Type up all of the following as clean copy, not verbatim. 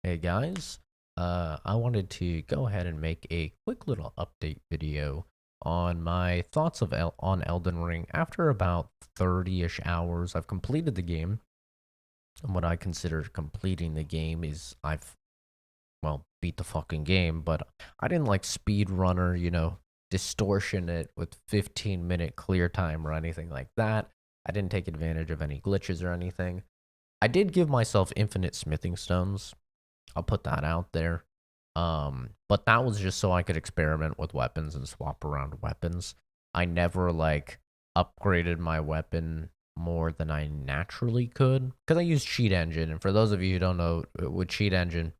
Hey guys, I wanted to go ahead and make a quick little update video on my thoughts on Elden Ring. After about 30-ish hours, I've completed the game, and what I consider completing the game is beat the fucking game, but I didn't like speedrunner, distortion it with 15-minute clear time or anything like that. I didn't take advantage of any glitches or anything. I did give myself infinite smithing stones. I'll put that out there. But that was just so I could experiment with weapons and swap around weapons. I never upgraded my weapon more than I naturally could because I use cheat engine. And for those of you who don't know, with cheat engine,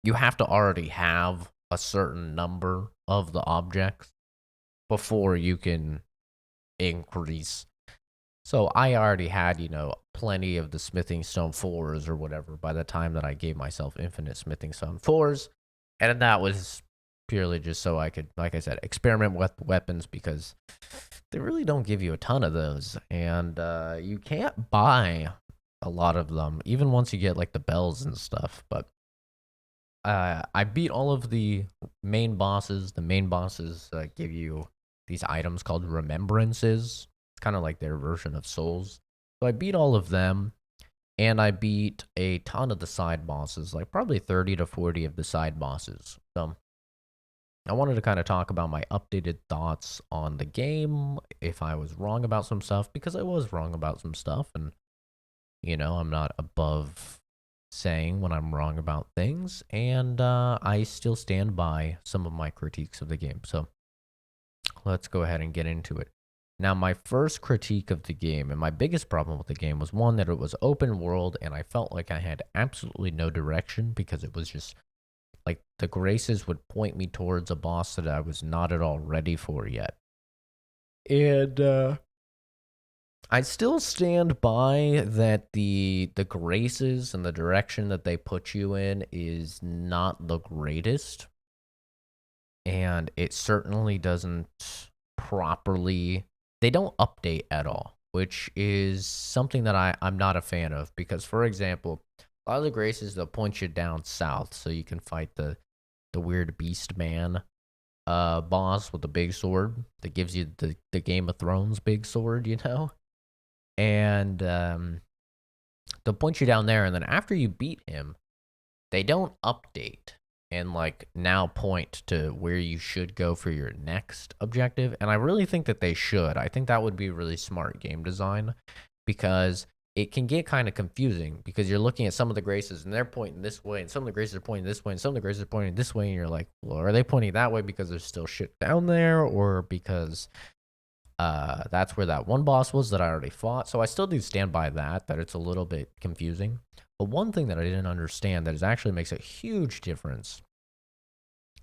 you have to already have a certain number of the objects before you can increase. So I already had, plenty of the smithing stone fours or whatever by the time that I gave myself infinite smithing stone fours. And that was purely just so I could, like I said, experiment with weapons because they really don't give you a ton of those. And you can't buy a lot of them, even once you get like the bells and stuff. But I beat all of the main bosses. The main bosses give you these items called remembrances. It's kind of like their version of souls. So I beat all of them, and I beat a ton of the side bosses, like probably 30 to 40 of the side bosses. So I wanted to kind of talk about my updated thoughts on the game, if I was wrong about some stuff, because I was wrong about some stuff, and I'm not above saying when I'm wrong about things, and I still stand by some of my critiques of the game. So let's go ahead and get into it. Now, my first critique of the game and my biggest problem with the game was one, that it was open world, and I felt like I had absolutely no direction because it was just like the graces would point me towards a boss that I was not at all ready for yet. And I still stand by that the graces and the direction that they put you in is not the greatest, and it certainly doesn't properly. They don't update at all, which is something that I'm not a fan of because, for example, a lot of the graces they'll point you down south so you can fight the weird beast man boss with the big sword that gives you the Game of Thrones big sword, and they'll point you down there, and then after you beat him, they don't update and now point to where you should go for your next objective. And I really think that they should. I think that would be really smart game design because it can get kind of confusing because you're looking at some of the graces and they're pointing this way, and some of the graces are pointing this way, and some of the graces are pointing this way, and you're like, well, are they pointing that way because there's still shit down there, or because that's where that one boss was that I already fought? So I still do stand by that it's a little bit confusing. But one thing that I didn't understand that actually makes a huge difference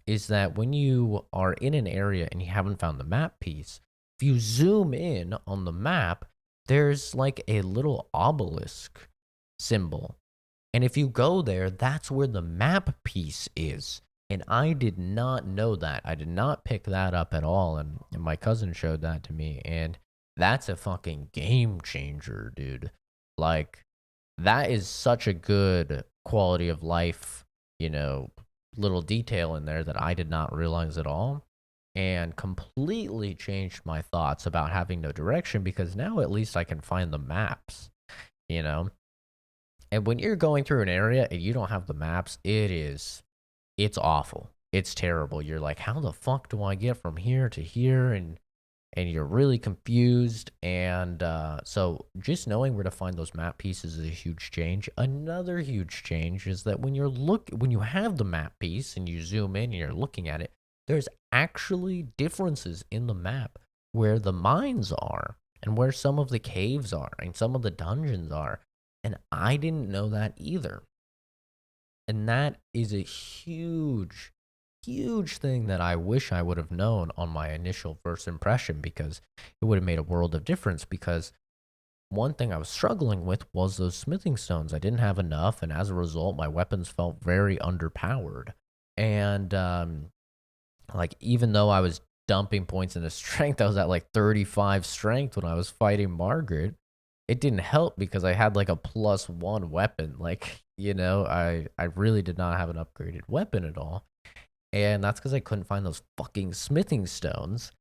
is that when you are in an area and you haven't found the map piece, if you zoom in on the map, there's like a little obelisk symbol. And if you go there, that's where the map piece is. And I did not know that. I did not pick that up at all. And my cousin showed that to me. And that's a fucking game changer, dude. Like, that is such a good quality of life, you know, little detail in there that I did not realize at all, and completely changed my thoughts about having no direction because now at least I can find the maps, you know? And when you're going through an area and you don't have the maps, it's awful. It's terrible. You're like, how the fuck do I get from here to here? And you're really confused. And so just knowing where to find those map pieces is a huge change. Another huge change is that when you have the map piece and you zoom in and you're looking at it, there's actually differences in the map where the mines are and where some of the caves are and some of the dungeons are. And I didn't know that either. And that is a huge, huge thing that I wish I would have known on my initial first impression because it would have made a world of difference. Because one thing I was struggling with was those smithing stones. I didn't have enough, and as a result, my weapons felt very underpowered. And even though I was dumping points into strength, I was at like 35 strength when I was fighting Margaret. It didn't help because I had like a +1 weapon. Like, I really did not have an upgraded weapon at all. And that's because I couldn't find those fucking smithing stones.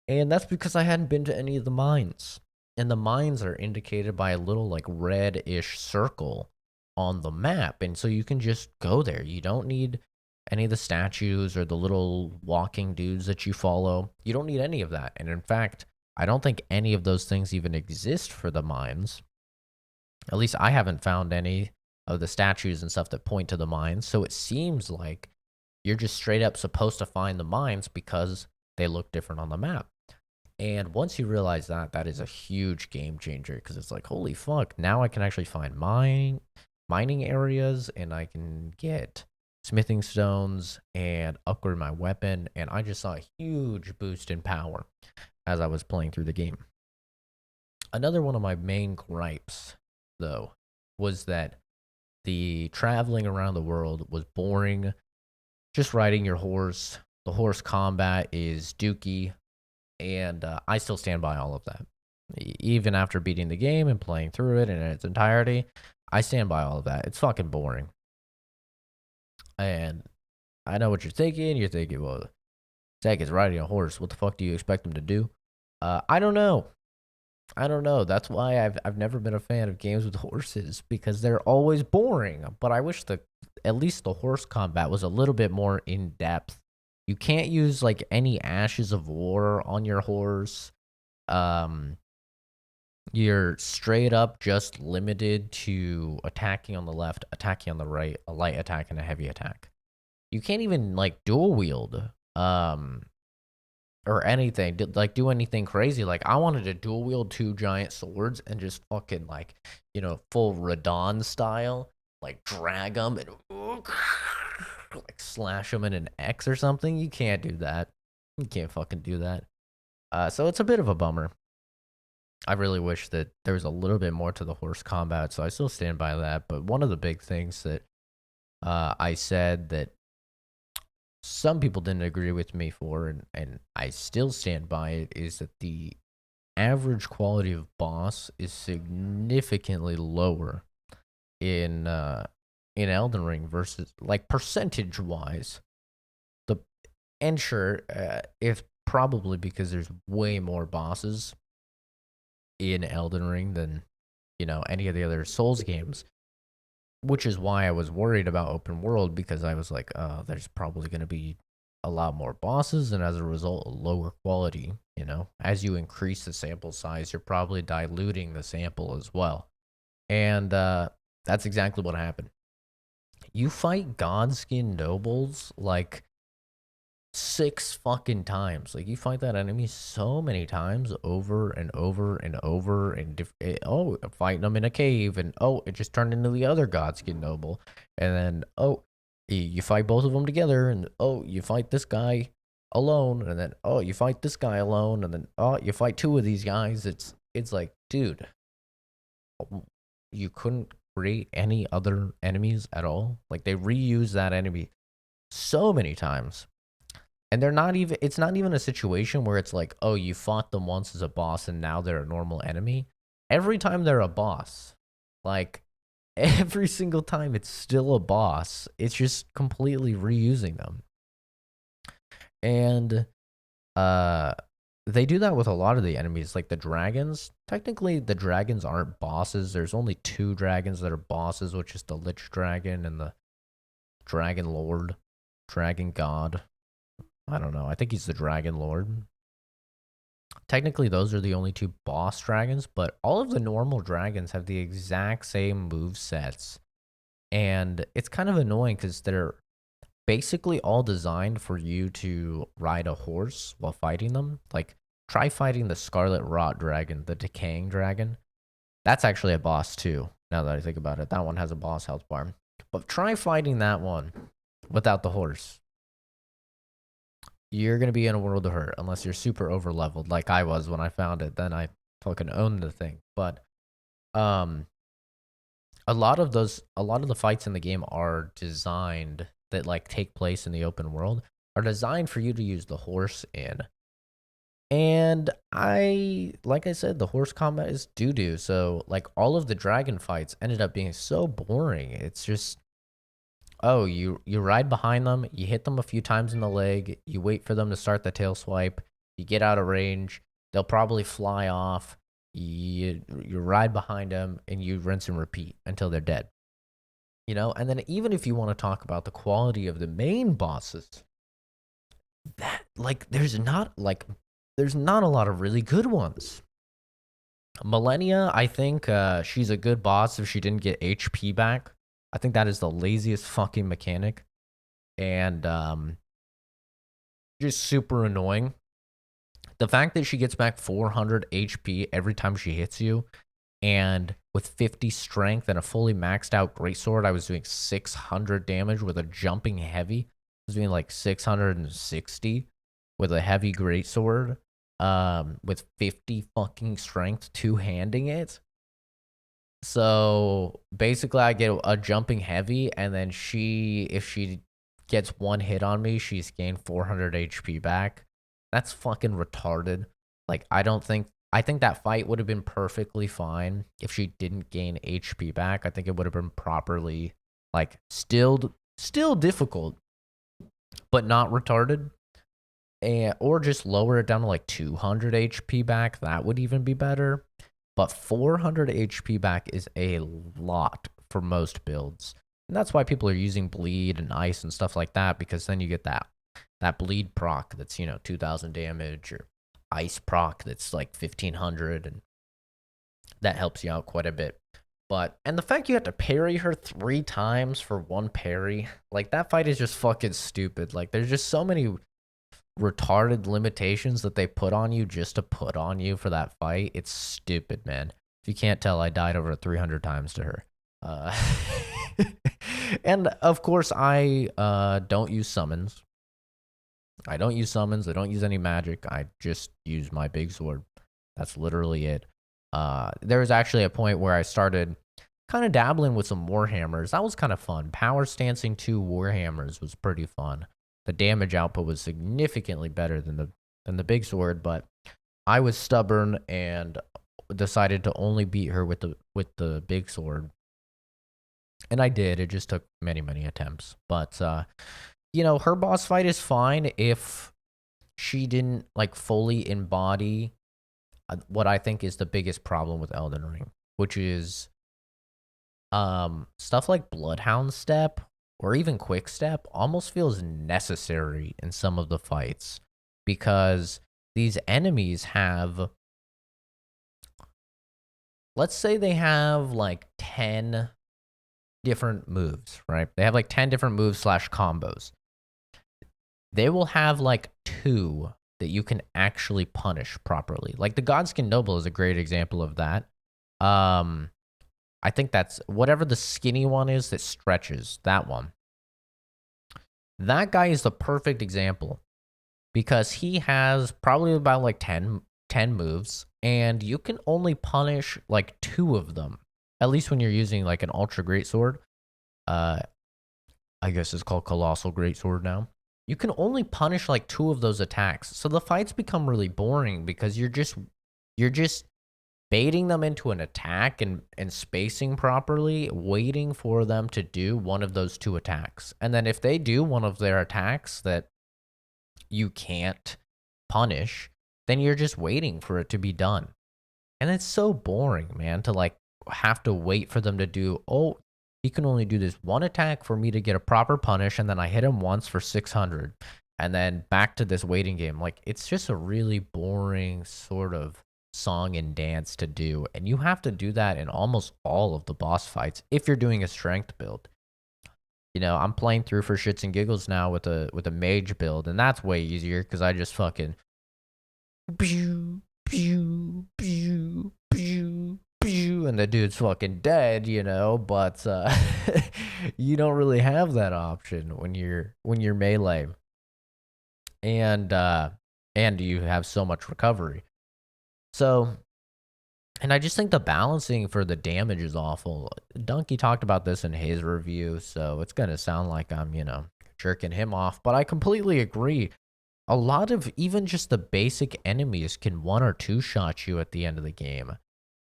And that's because I hadn't been to any of the mines. And the mines are indicated by a little like red-ish circle on the map. And so you can just go there. You don't need any of the statues or the little walking dudes that you follow. You don't need any of that. And in fact, I don't think any of those things even exist for the mines. At least I haven't found any of the statues and stuff that point to the mines. So it seems like you're just straight up supposed to find the mines because they look different on the map. And once you realize that, that is a huge game changer because it's like, holy fuck, now I can actually find mining areas and I can get smithing stones and upgrade my weapon. And I just saw a huge boost in power as I was playing through the game. Another one of my main gripes, though, was that the traveling around the world was boring. Just riding your horse. The horse combat is dookie, and I still stand by all of that. Even after beating the game and playing through it in its entirety, I stand by all of that. It's fucking boring. And I know what you're thinking. You're thinking, well, Zach is riding a horse. What the fuck do you expect him to do? I don't know. I don't know. That's why I've never been a fan of games with horses because they're always boring. But I wish at least the horse combat was a little bit more in depth. You can't use like any ashes of war on your horse. Um, you're straight up just limited to attacking on the left, attacking on the right, a light attack and a heavy attack. You can't even like dual wield. Or anything, like do anything crazy. Like I wanted to dual wield two giant swords and just fucking like, full Radon style, like drag them and like slash them in an X or something. You can't do that. You can't fucking do that. So it's a bit of a bummer. I really wish that there was a little bit more to the horse combat. So I still stand by that. But one of the big things that I said that some people didn't agree with me for, and I still stand by it, is that the average quality of boss is significantly lower in Elden Ring versus like percentage wise. The and sure, if probably because there's way more bosses in Elden Ring than any of the other Souls games, which is why I was worried about open world because I was like, there's probably going to be a lot more bosses and as a result, lower quality. As you increase the sample size, you're probably diluting the sample as well. And that's exactly what happened. You fight Godskin nobles like 6 fucking times. Like you fight that enemy so many times over and over and over and fighting them in a cave and it just turned into the other Godskin noble and then you fight both of them together and you fight this guy alone and then you fight this guy alone and then you fight 2 of these guys. It's like, dude, you couldn't create any other enemies at all. Like they reuse that enemy so many times. And it's not even a situation where it's like, you fought them once as a boss and now they're a normal enemy. Every time they're a boss, like every single time it's still a boss. It's just completely reusing them. And they do that with a lot of the enemies, like the dragons. Technically, the dragons aren't bosses. There's only 2 dragons that are bosses, which is the Lich Dragon and the Dragon Lord, Dragon God. I don't know. I think he's the Dragon Lord. Technically, those are the only 2 boss dragons, but all of the normal dragons have the exact same move sets. And it's kind of annoying because they're basically all designed for you to ride a horse while fighting them. Like, try fighting the Scarlet Rot Dragon, the Decaying Dragon. That's actually a boss too, now that I think about it. That one has a boss health bar. But try fighting that one without the horse. You're going to be in a world of hurt unless you're super over leveled like I was when I found it. Then I fucking owned the thing. But a lot of the fights in the game are designed that like take place in the open world are designed for you to use the horse in. And like I said, the horse combat is doo-doo. So, like, all of the dragon fights ended up being so boring. It's just, oh, you ride behind them, you hit them a few times in the leg, you wait for them to start the tail swipe, you get out of range, they'll probably fly off, you ride behind them, and you rinse and repeat until they're dead. And then even if you want to talk about the quality of the main bosses, that like there's not a lot of really good ones. Millennia, I think she's a good boss if she didn't get HP back. I think that is the laziest fucking mechanic, and just super annoying. The fact that she gets back 400 HP every time she hits you, and with 50 strength and a fully maxed out greatsword, I was doing 600 damage with a jumping heavy. I was doing like 660 with a heavy greatsword, with 50 fucking strength, two-handing it. So basically, I get a jumping heavy, and then if she gets one hit on me, she's gained 400 HP back. That's fucking retarded. Like, I think that fight would have been perfectly fine if she didn't gain HP back. I think it would have been properly, like, still difficult, but not retarded. Or just lower it down to like 200 HP back. That would even be better. But 400 HP back is a lot for most builds. And that's why people are using bleed and ice and stuff like that, because then you get that bleed proc that's, 2000 damage, or ice proc that's like 1500, and that helps you out quite a bit. And the fact you have to parry her 3 times for one parry, like, that fight is just fucking stupid. Like, there's just so many retarded limitations that they put on you just to put on you for that fight. It's stupid, man. If you can't tell, I died over 300 times to her. And of course, I don't use summons. I don't use any magic. I just use my big sword. That's literally it. There was actually a point where I started kind of dabbling with some warhammers. That was kind of fun. Power stancing 2 warhammers was pretty fun. The damage output was significantly better than the big sword, but I was stubborn and decided to only beat her with the big sword. And I did. It just took many, many attempts. But her boss fight is fine if she didn't like fully embody what I think is the biggest problem with Elden Ring, which is stuff like Bloodhound Step or even Quick Step almost feels necessary in some of the fights, because these enemies have, let's say they have like 10 different moves, right? They have like 10 different moves / combos. They will have like 2 that you can actually punish properly. Like the Godskin Noble is a great example of that. I think that's whatever the skinny one is that stretches, that one. That guy is the perfect example, because he has probably about like 10 moves, and you can only punish like 2 of them, at least when you're using like an ultra greatsword. I guess it's called Colossal Greatsword now. You can only punish like 2 of those attacks. So the fights become really boring, because you're just baiting them into an attack and spacing properly, waiting for them to do one of those 2 attacks. And then if they do one of their attacks that you can't punish, then you're just waiting for it to be done. And it's so boring, man, to like have to wait for them to do, oh, he can only do this one attack for me to get a proper punish, and then I hit him once for 600, and then back to this waiting game. Like, it's just a really boring sort of song and dance to do, and you have to do that in almost all of the boss fights if you're doing a strength build. I'm playing through for shits and giggles now with a mage build, and that's way easier, because I just fucking pew pew pew pew pew, and the dude's fucking dead, but you don't really have that option when you're melee, and you have so much recovery. So, and I just think the balancing for the damage is awful. Donkey talked about this in his review, so it's gonna sound like I'm jerking him off, but I completely agree. a lot of even just the basic enemies can one or two shot you at the end of the game.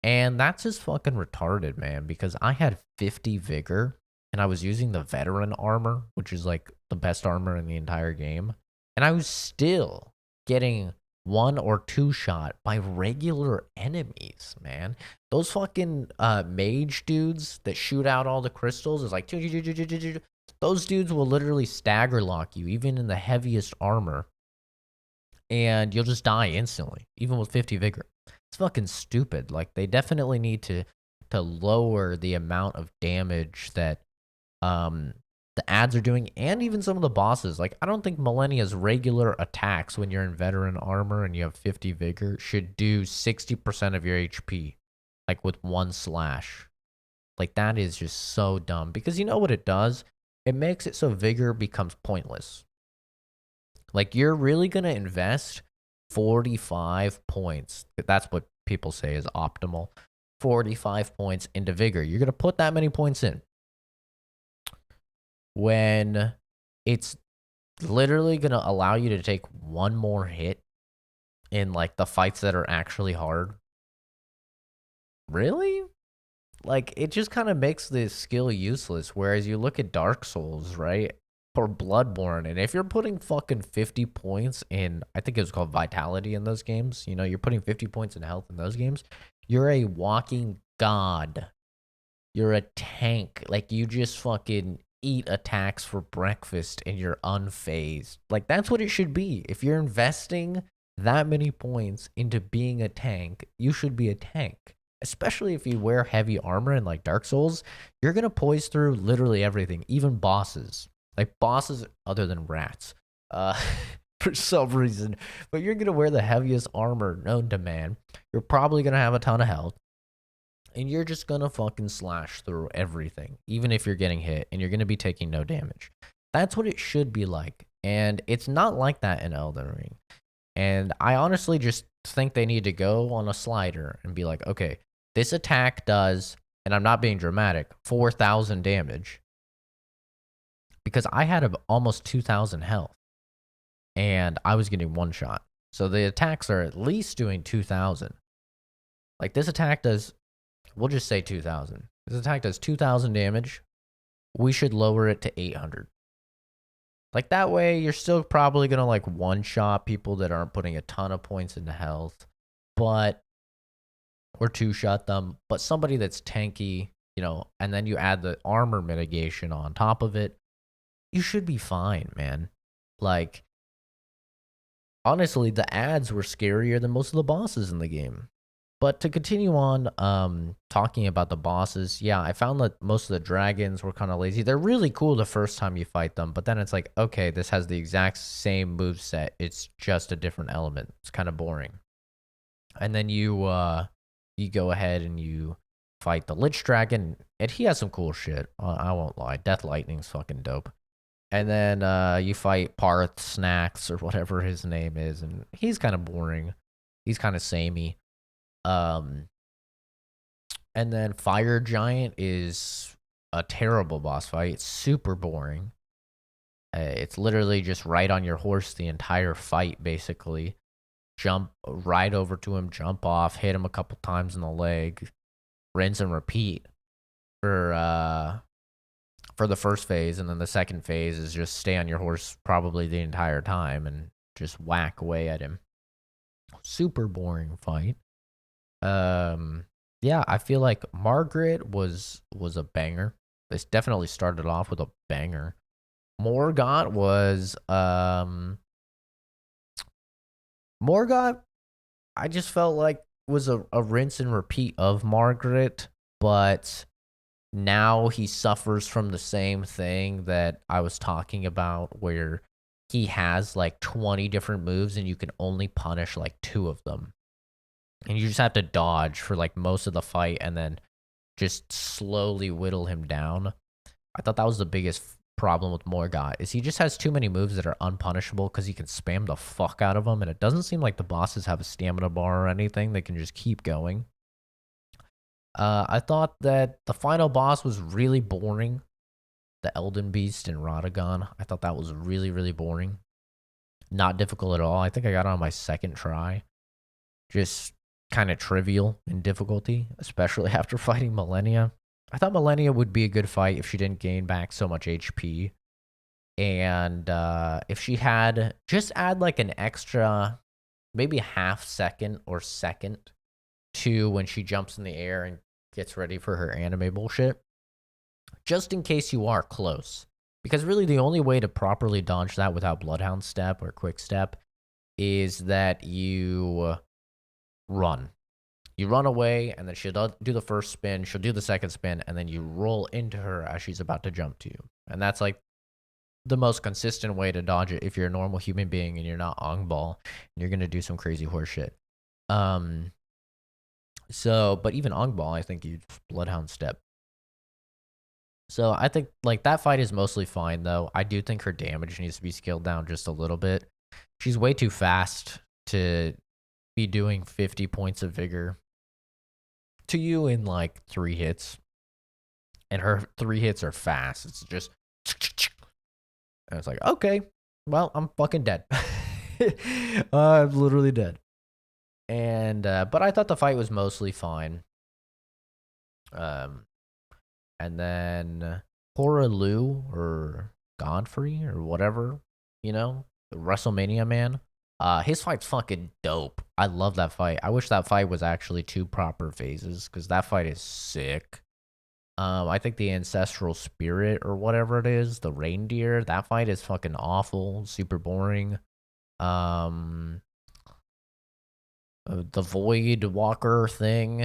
And that's just fucking retarded, man, because I had 50 vigor and I was using the veteran armor, which is like the best armor in the entire game. And I was still getting one or two shot by regular enemies, man. Those fucking mage dudes that shoot out all the crystals is like those dudes will literally stagger lock you even in the heaviest armor, and you'll just die instantly, even with 50 vigor. It's fucking stupid. Like they definitely need to lower the amount of damage that um the ads are doing, and even some of the bosses. Like I don't think Millennia's regular attacks when you're in veteran armor and you have 50 vigor should do 60% of your HP, like with one slash. Like that is just so dumb because you know what it does? It makes it so vigor becomes pointless. Like you're really going to invest 45 points. That's what people say is optimal. 45 points into vigor. You're going to put that many points in when it's literally going to allow you to take one more hit in like the fights that are actually hard. Really? Like it just kind of makes the skill useless. Whereas you look at Dark Souls, right? Or Bloodborne, and if you're putting fucking 50 points in, I think it was called Vitality in those games, you know, you're putting 50 points in health in those games, you're a walking god. You're a tank. Like you just fucking eat attacks for breakfast and you're unfazed. Like that's what it should be. If you're investing that many points into being a tank, you should be a tank. Especially if you wear heavy armor in like Dark Souls, you're gonna poise through literally everything, even bosses. Like bosses other than rats. Uh for some reason. But you're gonna wear the heaviest armor known to man. You're probably gonna have a ton of health, and you're just gonna fucking slash through everything, even if you're getting hit, and you're gonna be taking no damage. That's what it should be like, and it's not like that in Elden Ring. And I honestly just think they need to go on a slider and be like, okay, this attack does, and I'm not being dramatic, 4,000 damage, because I had almost 2,000 health, and I was getting one shot. So the attacks are at least doing 2,000. Like this attack does, we'll just say 2,000. This attack does 2,000 damage. We should lower it to 800. Like that way, you're still probably gonna like one shot people that aren't putting a ton of points into health, but or two shot them. But somebody that's tanky, you know, and then you add the armor mitigation on top of it, you should be fine, man. Like honestly, the ads were scarier than most of the bosses in the game. But to continue on, talking about the bosses, yeah, I found that most of the dragons were kind of lazy. They're really cool the first time you fight them, but then it's like, okay, this has the exact same move set. It's just a different element. It's kind of boring. And then you go ahead and you fight the Lich Dragon, and he has some cool shit. I won't lie, Death Lightning's fucking dope. And then you fight Parth Snacks or whatever his name is, and he's kind of boring. He's kind of samey. Um, and then Fire Giant is a terrible boss fight. It's super boring. It's literally just right on your horse the entire fight, basically. Jump right over to him, jump off, hit him a couple times in the leg, rinse and repeat for the first phase, and then the second phase is just stay on your horse probably the entire time and just whack away at him. Super boring fight. Yeah, I feel like Margaret was a banger. This definitely started off with a banger. Morgott was Morgott, I just felt like was a rinse and repeat of Margaret, but now he suffers from the same thing that I was talking about, where he has like 20 different moves and you can only punish like two of them. And you just have to dodge for like most of the fight and then just slowly whittle him down. I thought that was the biggest problem with Morgott, is he just has too many moves that are unpunishable because he can spam the fuck out of them, and it doesn't seem like the bosses have a stamina bar or anything. They can just keep going. I thought that the final boss was really boring. The Elden Beast in Radagon. I thought that was really, really boring. Not difficult at all. I think I got on my second try. Just kind of trivial in difficulty, especially after fighting Millennia. I thought Millennia would be a good fight if she didn't gain back so much HP. And if she had just add like an extra, maybe a half second or second to when she jumps in the air and gets ready for her anime bullshit, just in case you are close. Because really, the only way to properly dodge that without Bloodhound Step or Quick Step is that you run. You run away, and then she'll do the first spin, she'll do the second spin, and then you roll into her as she's about to jump to you. And that's like the most consistent way to dodge it if you're a normal human being and you're not Ong Ball, and you're gonna do some crazy horse shit. But even Ong Ball, I think you Bloodhound Step. So I think like that fight is mostly fine though. I do think her damage needs to be scaled down just a little bit. She's way too fast to be doing 50 points of vigor to you in like 3 hits. And her 3 hits are fast. It's just and it's like, okay, well, I'm fucking dead. I'm literally dead. And but I thought the fight was mostly fine. And then Lu or Godfrey or whatever, the WrestleMania man. His fight's fucking dope. I love that fight. I wish that fight was actually 2 proper phases because that fight is sick. I think the ancestral spirit or whatever it is, the reindeer, that fight is fucking awful, super boring. The Void Walker thing,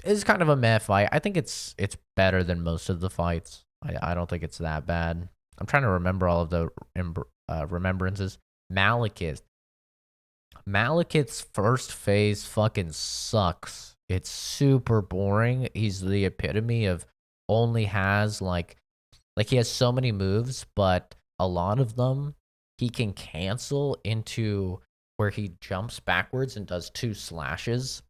is kind of a meh fight. I think it's better than most of the fights. I don't think it's that bad. I'm trying to remember all of the remembrances. Malekith. Malekith's first phase fucking sucks. It's super boring. He's the epitome of only has like he has so many moves, but a lot of them he can cancel into where he jumps backwards and does 2 slashes.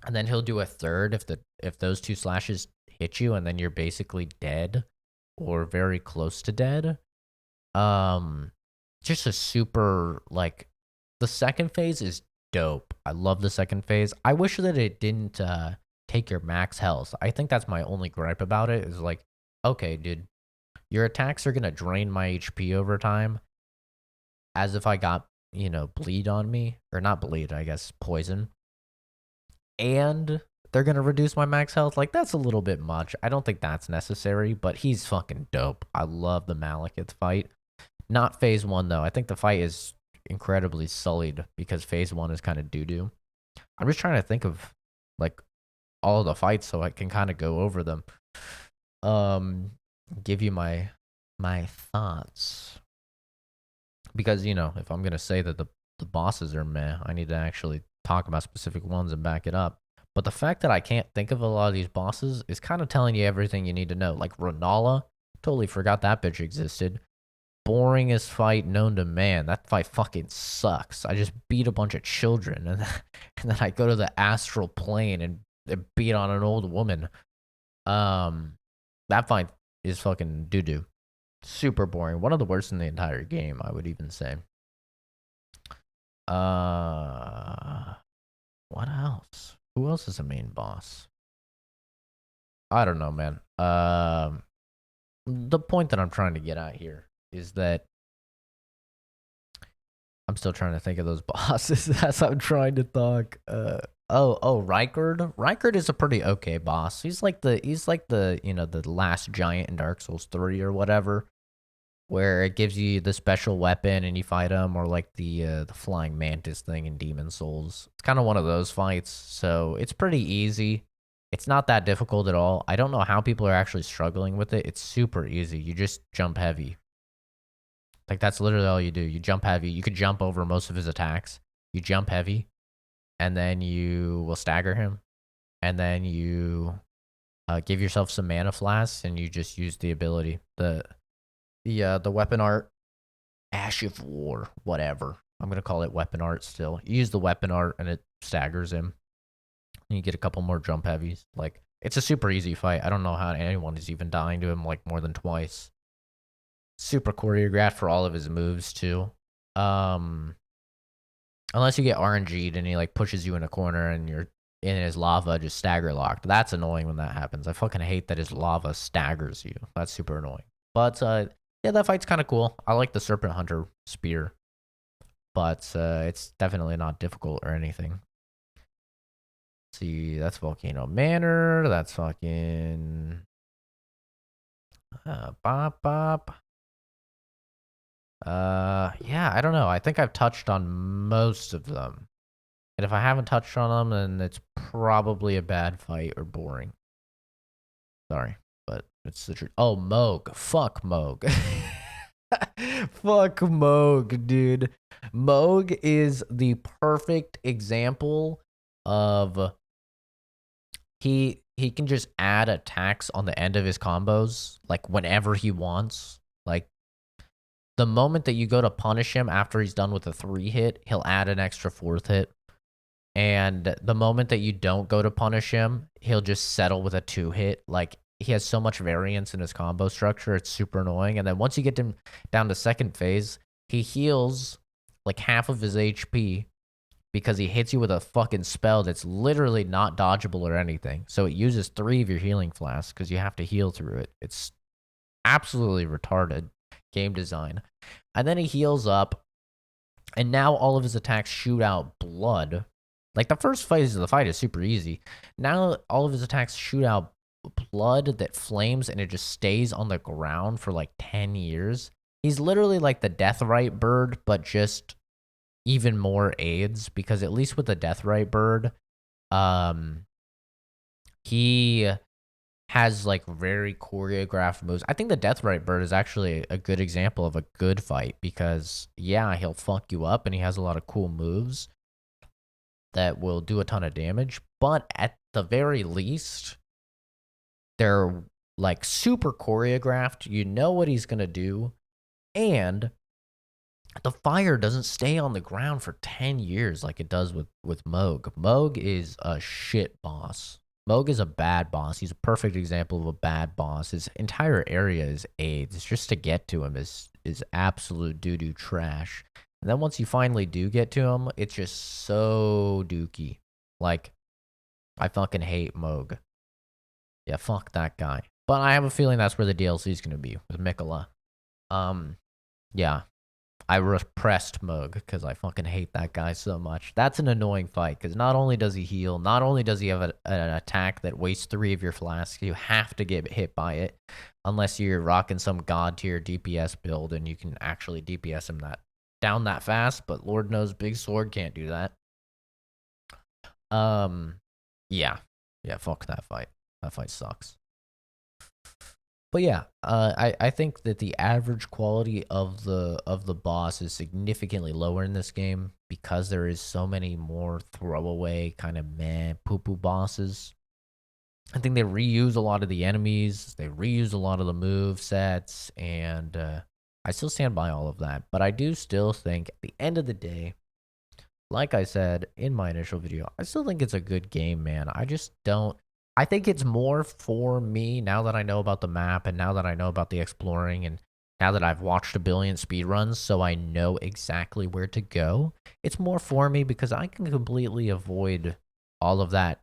And then he'll do a third if those 2 slashes hit you, and then you're basically dead or very close to dead. Just a super like the second phase is dope. I love the second phase. I wish that it didn't take your max health. I think that's my only gripe about it is like, okay, dude, your attacks are gonna drain my HP over time, as if I got bleed on me or not bleed, I guess poison. And they're gonna reduce my max health. Like that's a little bit much. I don't think that's necessary, but he's fucking dope. I love the Malekith fight. Not phase 1 though. I think the fight is incredibly sullied because phase 1 is kind of doo doo. I'm just trying to think of like all of the fights so I can kind of go over them. Give you my thoughts because if I'm gonna say that the bosses are meh, I need to actually talk about specific ones and back it up. But the fact that I can't think of a lot of these bosses is kind of telling you everything you need to know. Like Renala, totally forgot that bitch existed. Boringest fight known to man. That fight fucking sucks. I just beat a bunch of children and then I go to the astral plane and beat on an old woman. That fight is fucking doo doo. Super boring. One of the worst in the entire game, I would even say. What else? Who else is a main boss? I don't know, man. The point that I'm trying to get at here is that I'm still trying to think of those bosses as I'm trying to talk. Rykard. Rykard is a pretty okay boss. He's like the the last giant in Dark Souls 3 or whatever, where it gives you the special weapon and you fight him, or like the flying mantis thing in Demon Souls. It's kind of one of those fights, so it's pretty easy. It's not that difficult at all. I don't know how people are actually struggling with it. It's super easy. You just jump heavy. Like that's literally all you do. You jump heavy. You could jump over most of his attacks. You jump heavy, and then you will stagger him, and then you give yourself some mana flasks, and you just use the ability, the weapon art, Ash of War, whatever. I'm gonna call it weapon art still. You use the weapon art, and it staggers him. And you get a couple more jump heavies. Like it's a super easy fight. I don't know how anyone is even dying to him like more than twice. Super choreographed for all of his moves too. Um, unless you get RNG'd and he like pushes you in a corner and you're in his lava just stagger locked. That's annoying when that happens. I fucking hate that his lava staggers you. That's super annoying. But yeah, that fight's kind of cool. I like the Serpent Hunter spear, but it's definitely not difficult or anything. Let's see, that's Volcano Manor. That's fucking bop bop. Yeah, I don't know. I think I've touched on most of them. And if I haven't touched on them, then it's probably a bad fight or boring. Sorry, but it's the truth. Oh, Moog. Fuck Moog. Fuck Moog, dude. Moog is the perfect example of he can just add attacks on the end of his combos like whenever he wants. Like the moment that you go to punish him after he's done with a 3-hit, he'll add an extra 4th hit. And the moment that you don't go to punish him, he'll just settle with a 2-hit. Like he has so much variance in his combo structure, it's super annoying. And then once you get him down to second phase, he heals like half of his HP because he hits you with a fucking spell that's literally not dodgeable or anything. So it uses 3 of your healing flasks because you have to heal through it. It's absolutely retarded game design. And then he heals up, and now all of his attacks shoot out blood. Like the first phase of the fight is super easy. Now all of his attacks shoot out blood that flames and it just stays on the ground for like 10 years. He's literally like the Deathrite bird, but just even more aids, because at least with the Deathrite bird, he has like very choreographed moves. I think the Deathrite bird is actually a good example of a good fight because yeah, he'll fuck you up and he has a lot of cool moves that will do a ton of damage, but at the very least, they're like super choreographed. You know what he's gonna do, and the fire doesn't stay on the ground for 10 years like it does with Moog. Moog is a shit boss. Moog is a bad boss. He's a perfect example of a bad boss. His entire area is AIDS. Just to get to him is absolute doo-doo trash. And then once you finally do get to him, it's just so dookie. Like, I fucking hate Moog. Yeah, fuck that guy. But I have a feeling that's where the DLC is going to be, with Mikola. Yeah. I repressed Moog because I fucking hate that guy so much. That's an annoying fight because not only does he heal, not only does he have an attack that wastes 3 of your flasks, you have to get hit by it unless you're rocking some god tier DPS build and you can actually DPS him down that fast. But Lord knows Big Sword can't do that. Yeah, fuck that fight. That fight sucks. But yeah, I think that the average quality of the boss is significantly lower in this game because there is so many more throwaway kind of meh poo-poo bosses. I think they reuse a lot of the enemies, they reuse a lot of the move sets, and I still stand by all of that. But I do still think at the end of the day, like I said in my initial video, I still think it's a good game, man. I just don't. I think it's more for me now that I know about the map and now that I know about the exploring and now that I've watched a billion speedruns, so I know exactly where to go. It's more for me because I can completely avoid all of that.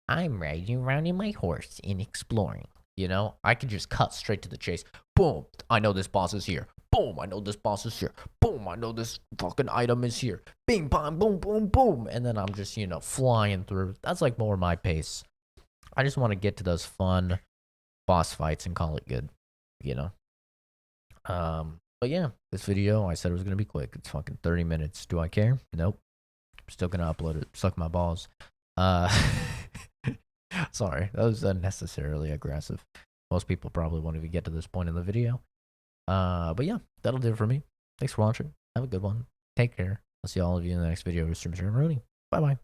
I'm riding around in my horse and exploring. You know, I can just cut straight to the chase. Boom, I know this boss is here. Boom, I know this boss is here. Boom, I know this fucking item is here. Bing, bong, boom, boom, boom. And then I'm just, flying through. That's like more my pace. I just want to get to those fun boss fights and call it good, you know? But yeah, this video, I said it was going to be quick. It's fucking 30 minutes. Do I care? Nope. I'm still going to upload it. Suck my balls. Sorry, that was unnecessarily aggressive. Most people probably won't even get to this point in the video. But yeah, that'll do it for me. Thanks for watching. Have a good one. Take care. I'll see all of you in the next video with Stream Rooney. Bye-bye.